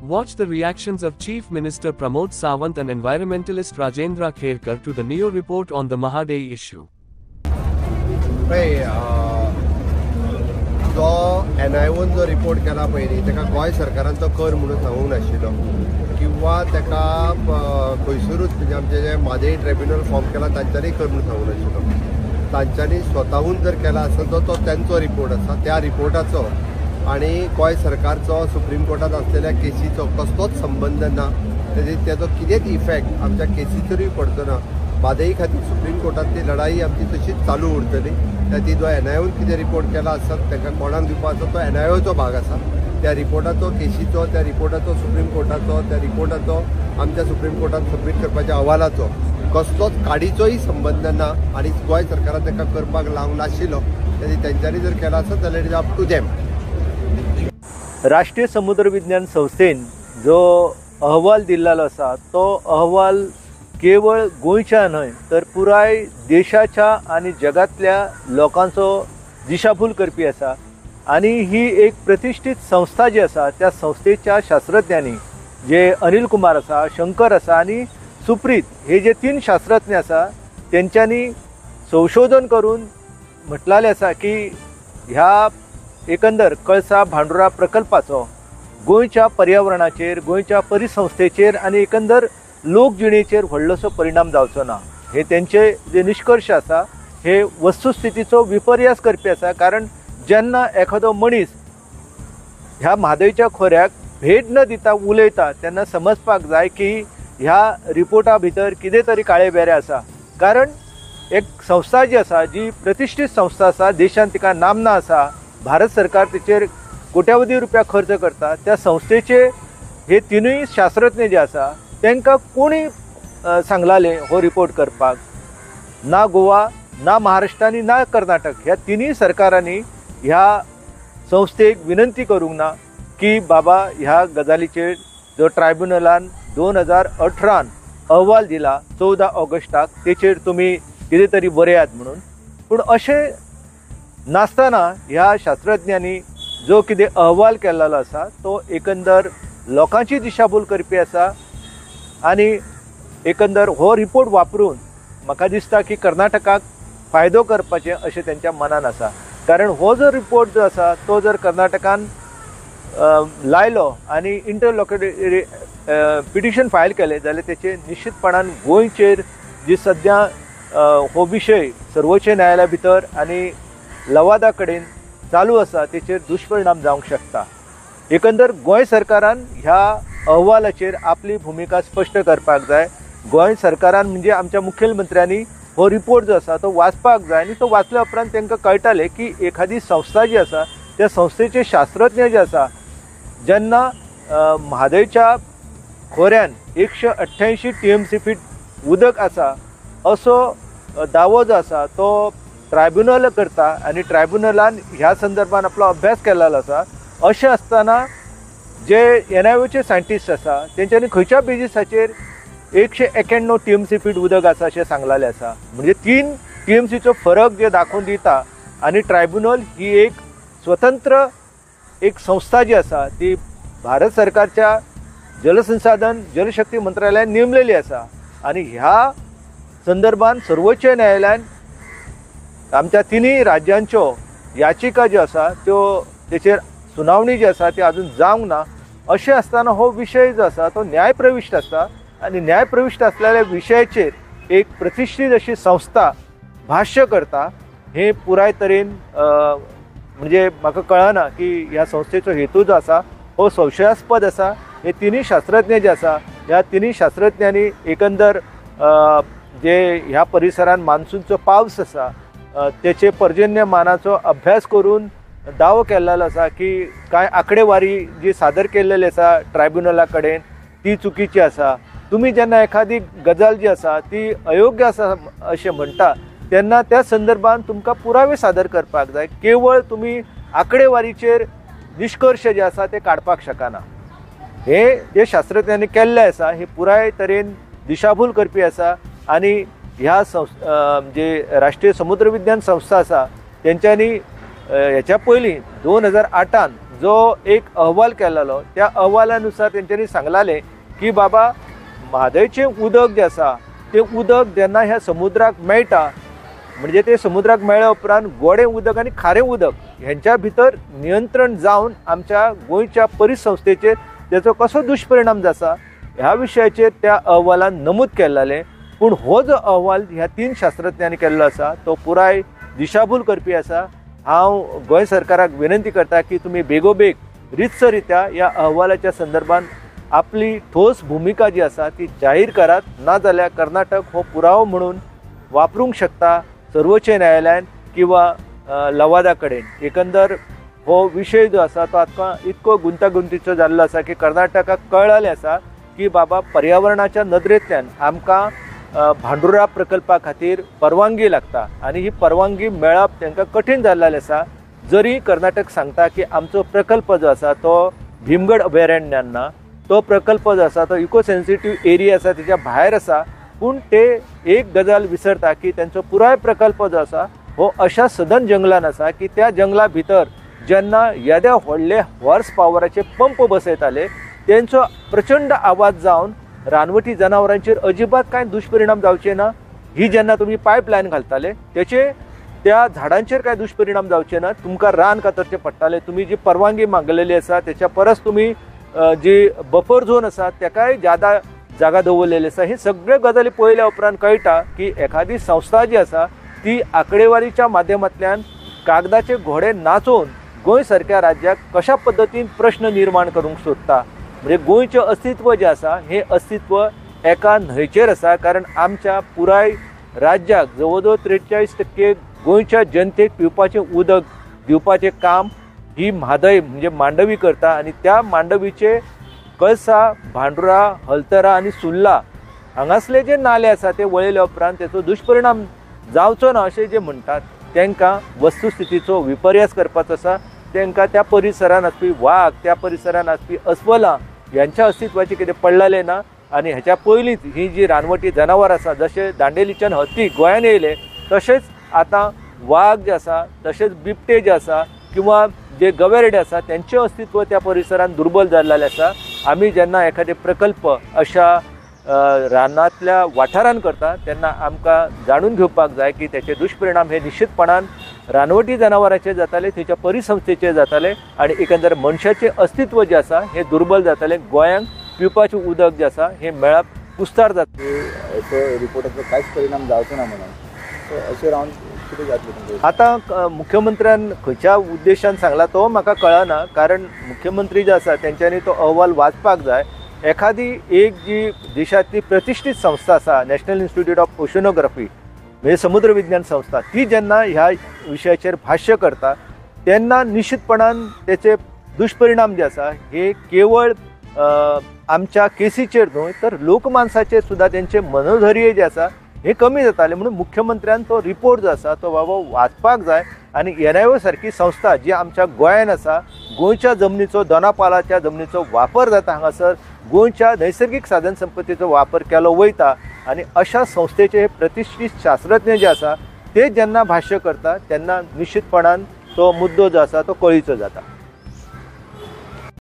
Watch the reactions of Chief Minister Pramod Sawant and environmentalist Rajendra Kherkar to the NEO report on the Mahadai issue. जो NIOन जो report केला पयली तेका गोंय सरकारान तो कर म्हणून सांगूंक नाशिल्लो किंवा तेका खंयसरूच म्हणजे आमचे जे म्हादई ट्रिब्युनल फॉर्म केला तांच्यांनी कर म्हणून सांगूंक नाशिल्लो. तांच्यांनी स्वताहून जर केला आसत तो तेंचो रिपोर्ट आसा. त्या रिपोर्टाचो आनी गोंय सरकारचो सुप्रीम कोर्टात आसलेल्या केसीचो कसलोच संबंध ना. तेजो कितेंच इफेक्ट आमच्या केसीचेरूय पडचो ना. म्हादई खातीर सुप्रीम कोर्टांतली लढाई आमची तशीच चालू उरतली. ती जो NIOन कितें रिपोर्ट केला आसत ताका कोणाक दिवपाचो तो NIOचो भाग आसा. त्या रिपोर्टाचो केसीचो, त्या रिपोर्टाचो सुप्रीम कोर्टाचो, त्या रिपोर्टाचो आमच्या सुप्रीम कोर्टात सबमीट करपाच्या अहवालाचो कसलोच काडीचोय संबंध ना. आनी गोंय सरकारान ताका करपाक लावंक नाशिल्लो. तेंच्यांनी जर केला आसत जाल्यार it is up to them. राष्ट्रीय समुद्र विज्ञान संस्थेन जो अहवाल दिल्लो आसा तो अहवाल केवळ गोंयच्या न्हय तर पुराय देशाच्या आणि जगातल्या लोकांचो दिशाभूल करपी आसा. आणि ही एक प्रतिष्ठित संस्था जी आसा त्या संस्थेच्या शास्त्रज्ञांनी जे अनिल कुमार आसा, शंकर आसा आणि सुप्रीत हे जे 3 शास्त्रज्ञ आसा तेंच्यांनी संशोधन करून म्हटलेले आसा की ह्या एकंदर कळसा भांडुरा प्रकल्पाचो गोंयच्या पर्यावरणाचेर, गोंयच्या परिसंस्थेचेर आणि एकंदर लोकजिणेचेर व्हडलोसो परिणाम जावचो ना. हे तेंचे जे निष्कर्श आसा हे वस्तुस्थितीचो विपर्यास करपी आसा. कारण जेन्ना एखादो मनीस ह्या म्हादयच्या खोऱ्याक भेट न दिता उलयता तेन्ना समजपाक जाय की ह्या रिपोर्टा भितर कितें तरी काळे बेरे आसा. कारण एक संस्था जी आसा जी प्रतिष्ठीत संस्था आसा, देशांत तिका नामना आसा, भारत सरकार तिचेर कोट्यावधी रुपया खर्च करता, त्या संस्थेचे हे 3 शास्त्रज्ञ जे आसा तांकां कोणी सांगलाले हो रिपोर्ट करपाक. ना गोवा, ना महाराष्ट्र आणि ना कर्नाटक ह्या 3 सरकारांनी ह्या संस्थेक विनंती करूंक ना की बाबा ह्या गजालीचेर जो ट्रायब्युनलान 2018 अहवाल दिला 14 ऑगस्टाक तेचेर तुम्ही कितें तरी बरयात म्हणून. पूण अशें नासतना ह्या शास्त्रज्ञांनी जो कितें अहवाल केल्लो आसा तो एकंदर लोकांची दिशाभूल करपी आसा. आणि एकंदर हो रिपोर्ट वापरून म्हाका दिसता की कर्नाटकाक फायदो करपाचें अशें तेंच्या मनान आसा. कारण हो जो रिपोर्ट जो आसा तो जर कर्नाटकान लायलो आनी इंटरलॉक्युटरी पिटिशन फायल केलें जाल्यार तेचे निश्चितपणान गोंयचेर जी सद्या हो विशय सर्वोच्च न्यायालया भितर आनी लवादा कडेन चालू आसा तेचेर दुश्परिणाम जावंक शकता. एकंदर गोंय सरकारान ह्या अहवालाचेर आपली भूमिका स्पश्ट करपाक जाय. गोंय सरकारान म्हणजे आमच्या मुखेलमंत्र्यांनी हो रिपोर्ट जो आसा तो वाचपाक जाय आणि तो वाचल्या उपरांत तांकां कळटलें की एखादी संस्था जी आसा त्या संस्थेचे शास्त्रज्ञ जे आसा जेन्ना म्हादयच्या खोऱ्यान 188 TMC फीट उदक आसा असो दावो जो आसा तो ट्रायब्युनल करता आणि ट्रायब्युनलान ह्या संदर्भात आपलो अभ्यास केलेलो आसा. अशें आसतना जे NIOचे सायंटिस्ट आसा तेंच्यांनी खंयच्या बेजिसाचेर 191 TMC फीट उदक आसा अशें सांगलेलें आसा. म्हणजे 3 TMCचो फरक जे दाखोवन दिता. आणि ट्रायब्युनल ही एक स्वतंत्र एक संस्था जी आसा ती भारत सरकारच्या जलसंसाधन जलशक्ती मंत्रालयान नेमलेली आसा. आणि ह्या संदर्भात सर्वोच्च न्यायालयान आमच्या 3 राज्यांच्यो याचिका ज्यो आसा त्यो तेचेर सुनावणी जी आसा ती अजून जावंक ना. अशें आसतना हो विशय जो आसा तो न्यायप्रविश्ट आसा आणि न्यायप्रविश्ट असलेल्या विशयाचेर एक प्रतिष्ठीत अशी संस्था भाष्य करता हे पुराय तरेन म्हणजे म्हाका कळना की ह्या संस्थेचो हेतू जो आसा हो संशयास्पद आसा. हे 3 शास्त्रज्ञ जे आसा ह्या 3 शास्त्रज्ञांनी एकंदर जे ह्या परिसरात मान्सूनचो पावस आसा तेचे पर्जन्यमानाचो अभ्यास करून दावो केल्लो आसा की कांय आंकडेवारी जी सादर केल्लेली आसा ट्रायब्युनला कडेन ती चुकीची आसा. तुम्ही जेन्ना एखादी गजाल जी आसा ती अयोग्य आसा अशें म्हणटा तेन्ना त्या संदर्भात तुमकां पुरावे सादर करपाक जाय. केवळ तुम्ही आंकडेवारीचेर निष्कर्ष जे आसा ते काडपाक शकना. हे जे शास्त्रज्ञांनी केल्लें आसा हे पुराय तरेन दिशाभूल करपी आसा. आणि ह्या जे राष्ट्रीय समुद्र विज्ञान संस्था आसा तेंच्यांनी ह्याच्या पयलीं 2008 जो एक अहवाल केलेलो त्या अहवालानुसार तेंच्यांनी सांगलाले की बाबा म्हादयचें उदक जें आसा तें उदक जेन्ना ह्या समुद्राक मेळटा म्हणजे ते समुद्राक मेळ्ळ्या उपरांत गोडें उदक आनी खारें उदक हेंच्या भितर नियंत्रण जावन आमच्या गोंयच्या परिसंस्थेचेर तेचो कसो दुश्परिणाम जाता ह्या विशयाचेर त्या अहवालान नमूद केल्लें। पूण हो जो अहवाल ह्या 3 शास्त्रज्ञांनी केल्लो आसा तो पुराय दिशाभूल करपी आसा। हांव गोंय सरकाराक विनंती करता की तुमी बेगोबेग रितसरित्या ह्या अहवालाच्या संदर्भात आपली ठोस भूमिका जी आसा ती जाहीर करात, नाजाल्यार कर्नाटक हो पुरावो म्हणून वापरूंक शकता सर्वोच्च न्यायालयान किंवा लवादा कडेन। एकंदर हो विशय जो आसा तो आतां इतको गुंतागुंतीचो जाल्लो आसा की कर्नाटकाक कळलेलें आसा की बाबा पर्यावरणाच्या नदरेंतल्यान आमकां भांडुरा प्रकल्पा खातीर परवानगी लागता आनी ही परवानगी मेळप तांकां कठीण जाल्लें आसा। जरी कर्नाटक सांगता की आमचो प्रकल्प जो आसा तो भीमगड अभयारण्यान ना, तो प्रकल्प जो आसा तो इको सेन्सिटीव एरिया आसा तेच्या भायर आसा, पूण ते एक गजाल विसरता की त्यांचो पुराय प्रकल्प जो आसा हो अशा सदन जंगलान आसा की त्या जंगला भितर जेन्ना येद्या व्हडले हॉर्स पावराचे पंप बसयताले त्यांचो प्रचंड आवाज जावन रानवटी जनावरांचेर अजिबात कांय दुश्परिणाम जावचे ना। ही जेन्ना तुमी पायपलायन घालताले त्याचे त्या झाडांचेर कांय दुश्परिणाम जावचे ना, तुमकां रान कातरचें पडटालें। तुमी जी परवानगी मागलेली आसा त्याच्या परस तुमी जी बफर झोन आसा ताकाय ज्यादा जागा दवरलेली आसा। हे सगळे गजाली पळयल्या उपरांत कळटा की एखादी संस्था जी आसा ती आंकडेवारीच्या माध्यमांतल्यान कागदाचे घोडे नाचोवन गोंय सारक्या राज्याक कशा पद्दतीन प्रश्न निर्माण करूंक सोदता। म्हणजे गोंयचें अस्तित्व जें आसा हे अस्तित्व एका न्हंयचेर आसा, कारण आमच्या पुराय राज्याक जवळ जवळ 43% गोंयच्या जनतेक पिवपाचें उदक दिवपाचें काम ही म्हादय म्हणजे मांडवी करता आनी त्या मांडवीचे कळसा, भांडुरा, हलतरा आनी सुर्ला हांगासले जे नाले आसा ते वळयल्या उपरांत तेचो दुश्परिणाम जावचो ना अशें जे म्हणटात तांकां वस्तुस्थितीचो विपर्यास करपाचो आसा। तांकां त्या परिसरांत आसपी वाघ, त्या परिसरांत आसपी अस्वलां यांच्या अस्तित्वाचें कितें पडलेलें ना। आनी हेच्या पयलींच ही जी रानवटी जनावर आसा जशे दांडेलीच्यान हत्ती गोंयांत येयले तशेंच आतां वाघ जे आसा तशेंच बिबटे जे आसा किंवा जे गवेरेडे आसा त्यांचें अस्तित्व त्या परिसरांत दुर्बल जाल्लें आसा। आमी जेन्ना एखादे प्रकल्प अशा रानांतल्या वाठारांत करता तेन्ना आमकां जाणून घेवपाक जाय की त्याचे दुश्परिणाम हे निश्चितपणान रानवटी जनावरांचेर जाताले, थंयच्या परिसंस्थेचेर जाताले आनी एकंदर मनशाचें अस्तित्व जें आसा हें दुर्बल जातालें। गोंयांक पिवपाचें उदक जें आसा हें मेळप कुस्तार जाता। रिपोर्टाचो कांयच परिणाम जावचो ना म्हणून अशें रावन कितें जातलें? आतां मुख्यमंत्र्यान खंयच्या उद्देशान सांगला तो म्हाका कळना, कारण मुख्यमंत्री जे आसा तेंच्यांनी तो अहवाल वाचपाक जाय। एखादी एक जी देशातली प्रतिष्ठीत संस्था आसा नॅशनल इन्स्टिट्यूट ऑफ ओशनोग्राफी म्हणजे समुद्र विज्ञान संस्था ती जेन्ना ह्या विशयाचेर भाष्य करता तेन्ना निश्चितपणान तेचे दुश्परिणाम जे आसा हे केवळ आमच्या केसीचेर न्हय तर लोकमानसाचेर सुद्दां तेंचे मनोधैर्य जे आसा हे कमी जाताले। म्हणून मुख्यमंत्र्यान तो रिपोर्ट जो आसा तो बाबा वाचपाक जाय आनी एनआयओ सारकी संस्था जी आमच्या गोंयांत आसा, गोंयच्या जमनीचो दोनापालाच्या जमनीचो वापर जाता, हांगासर गोंयच्या नैसर्गिक साधन संपत्तीचो वापर केलो वयता आनी अशा संस्थेचे हे प्रतिष्ठीत शास्त्रज्ञ जे आसा ते जेन्ना भाष्य करता तेन्ना निश्चितपणान तो मुद्दो जो आसा तो कळीचो जाता।